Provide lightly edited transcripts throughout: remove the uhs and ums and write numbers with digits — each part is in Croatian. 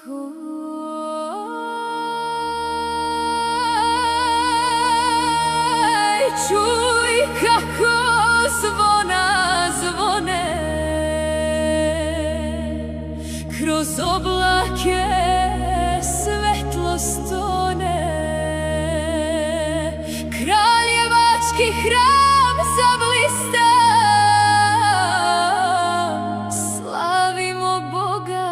Čuj kako zvona zvone, kroz oblake svetlost tone, kraljevački hram zablista, slavimo Boga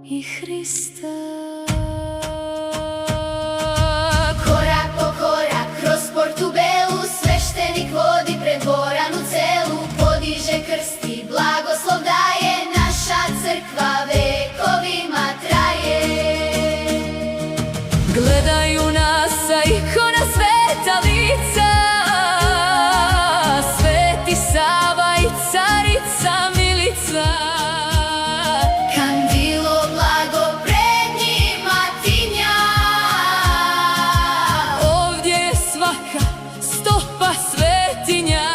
i Hrista. Krsti, blagoslov daje, naša crkva vekovima traje. Gledaju nas sa ikona sveta lica, Sveti Sava i carica Milica. Kandilo blago pred njima tinja, ovdje je svaka stopa svetinja.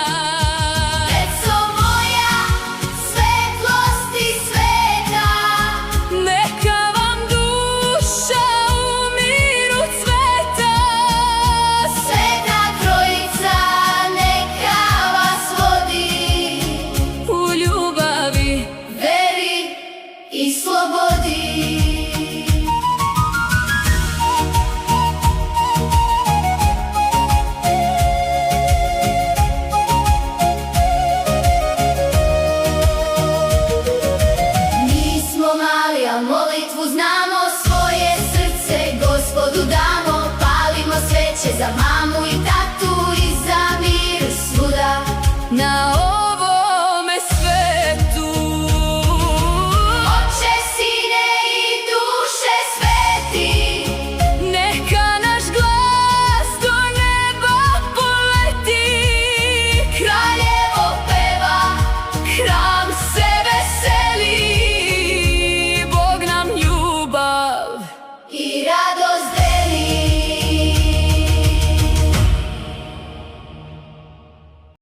I slobodi.